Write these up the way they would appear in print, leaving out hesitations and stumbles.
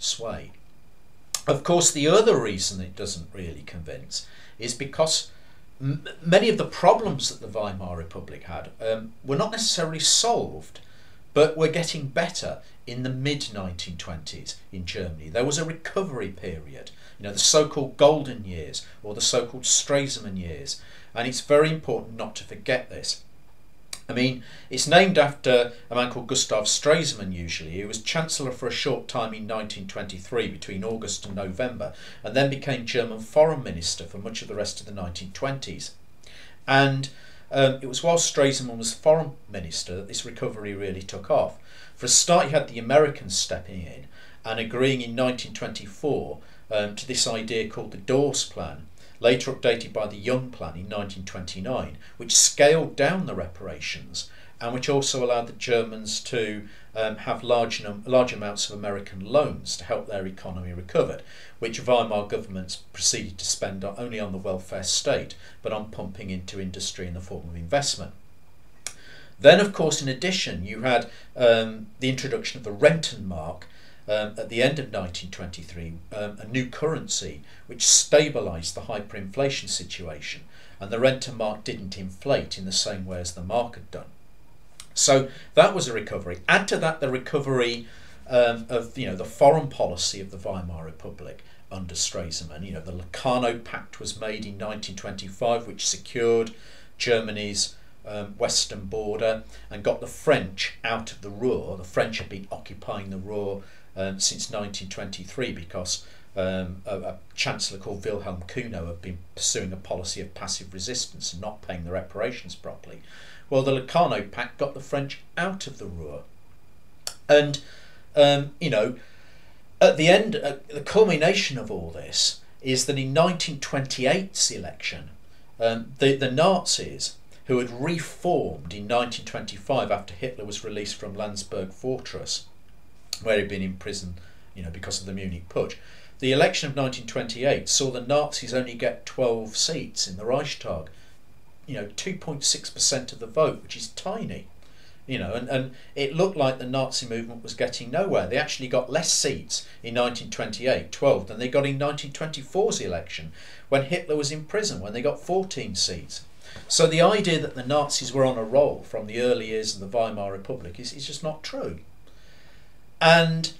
sway. Of course, the other reason it doesn't really convince is because many of the problems that the Weimar Republic had were not necessarily solved, but were getting better in the mid-1920s in Germany. There was a recovery period, the so-called golden years, or the so-called Stresemann years, and it's very important not to forget this. I mean, it's named after a man called Gustav Stresemann usually. He was Chancellor for a short time in 1923, between August and November, and then became German Foreign Minister for much of the rest of the 1920s. And it was while Stresemann was Foreign Minister that this recovery really took off. For a start, you had the Americans stepping in and agreeing in 1924 to this idea called the Dawes Plan, later updated by the Young Plan in 1929, which scaled down the reparations and which also allowed the Germans to have large amounts of American loans to help their economy recover, which Weimar governments proceeded to spend not only on the welfare state but on pumping into industry in the form of investment. Then, of course, in addition, you had the introduction of the Rentenmark at the end of 1923, a new currency which stabilised the hyperinflation situation, and the Rentenmark didn't inflate in the same way as the mark had done. So that was a recovery. Add to that the recovery of the foreign policy of the Weimar Republic under Stresemann. The Locarno Pact was made in 1925, which secured Germany's western border and got the French out of the Ruhr. The French had been occupying the Ruhr since 1923 because a chancellor called Wilhelm Kuno had been pursuing a policy of passive resistance and not paying the reparations properly. Well, the Locarno Pact got the French out of the Ruhr. And, at the end, the culmination of all this is that in 1928's election, the Nazis, who had reformed in 1925 after Hitler was released from Landsberg Fortress, where he'd been in prison, because of the Munich Putsch. The election of 1928 saw the Nazis only get 12 seats in the Reichstag, 2.6% of the vote, which is tiny, and it looked like the Nazi movement was getting nowhere. They actually got less seats in 1928, 12, than they got in 1924's election, when Hitler was in prison, when they got 14 seats. So the idea that the Nazis were on a roll from the early years of the Weimar Republic is just not true. And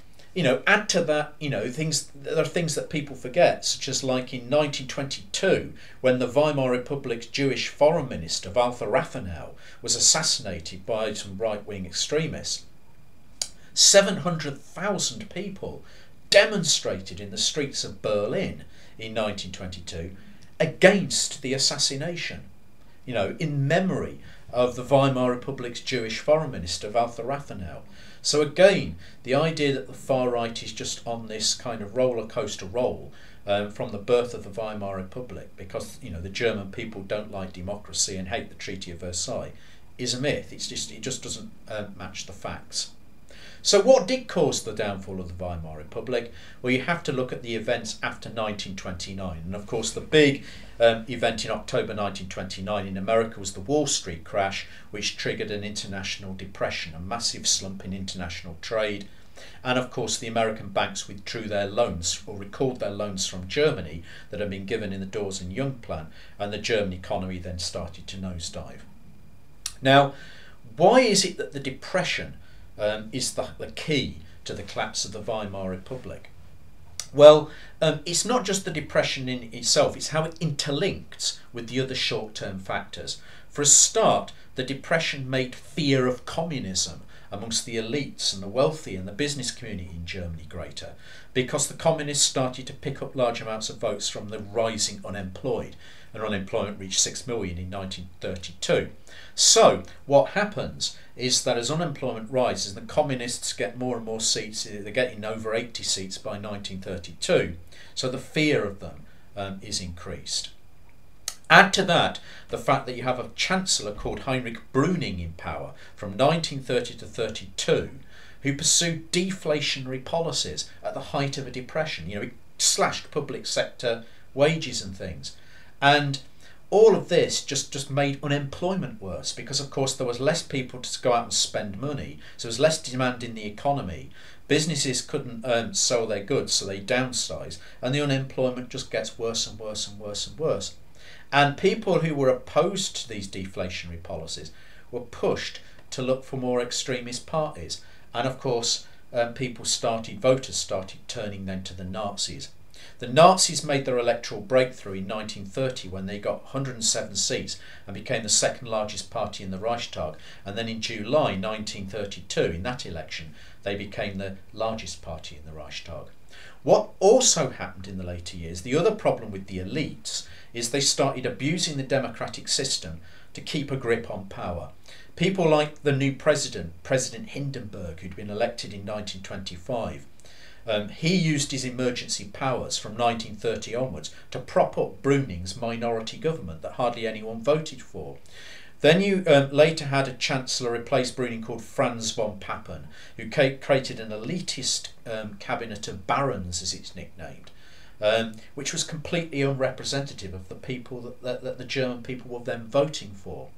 add to that, there are things that people forget, such as like in 1922, when the Weimar Republic's Jewish foreign minister, Walthe Rathenau, was assassinated by some right-wing extremists. 700,000 people demonstrated in the streets of Berlin in 1922 against the assassination, in memory of the Weimar Republic's Jewish foreign minister, Walthe Rathenau. So again, the idea that the far right is just on this kind of roller coaster roll from the birth of the Weimar Republic, because the German people don't like democracy and hate the Treaty of Versailles, is a myth. It just doesn't match the facts. So what did cause the downfall of the Weimar Republic? Well, you have to look at the events after 1929, and of course the big event in October 1929 in America was the Wall Street crash, which triggered an international depression, a massive slump in international trade, and of course the American banks withdrew their loans, or recalled their loans from Germany that had been given in the Dawes and Young Plan, and the German economy then started to nosedive. Now, why is it that the depression is the key to the collapse of the Weimar Republic? Well, it's not just the depression in itself, it's how it interlinks with the other short-term factors. For a start, the depression made fear of communism amongst the elites and the wealthy and the business community in Germany greater, because the communists started to pick up large amounts of votes from the rising unemployed, and unemployment reached 6 million in 1932. So what happens is that as unemployment rises, the communists get more and more seats. They're getting over 80 seats by 1932, so the fear of them is increased. Add to that the fact that you have a chancellor called Heinrich Brüning in power from 1930 to 32, who pursued deflationary policies at the height of a depression. He slashed public sector wages and things, and all of this just made unemployment worse, because of course there was less people to go out and spend money, so there was less demand in the economy, Businesses couldn't sell their goods, so they downsize, and the unemployment just gets worse and worse and worse and worse. And people who were opposed to these deflationary policies were pushed to look for more extremist parties. And of course, voters started turning then to the Nazis. The Nazis made their electoral breakthrough in 1930 when they got 107 seats and became the second largest party in the Reichstag. And then in July 1932, in that election, they became the largest party in the Reichstag. What also happened in the later years, the other problem with the elites, is they started abusing the democratic system to keep a grip on power. People like the new president, President Hindenburg, who'd been elected in 1925, he used his emergency powers from 1930 onwards to prop up Bruning's minority government that hardly anyone voted for. Then you later had a chancellor replace Bruning called Franz von Papen, who created an elitist cabinet of barons, as it's nicknamed, which was completely unrepresentative of the people that the German people were then voting for.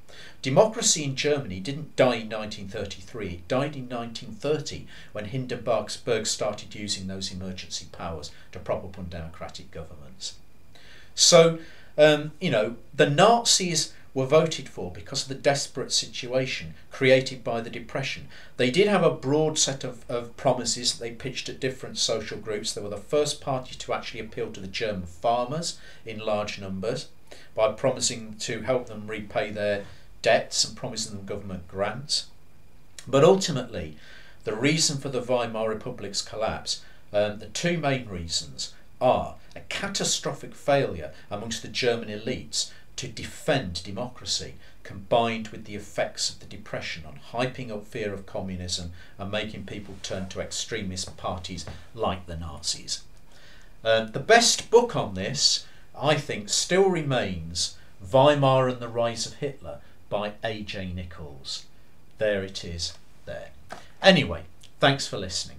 Democracy in Germany didn't die in 1933, it died in 1930 when Hindenburg started using those emergency powers to prop up undemocratic governments. So, the Nazis were voted for because of the desperate situation created by the Depression. They did have a broad set of promises that they pitched at different social groups. They were the first party to actually appeal to the German farmers in large numbers by promising to help them repay their debts and promising them government grants. But ultimately, the reason for the Weimar Republic's collapse, the two main reasons, are a catastrophic failure amongst the German elites to defend democracy, combined with the effects of the Depression on hyping up fear of communism and making people turn to extremist parties like the Nazis. The best book on this, I think, still remains Weimar and the Rise of Hitler by A.J. Nichols. There it is there. Anyway, thanks for listening.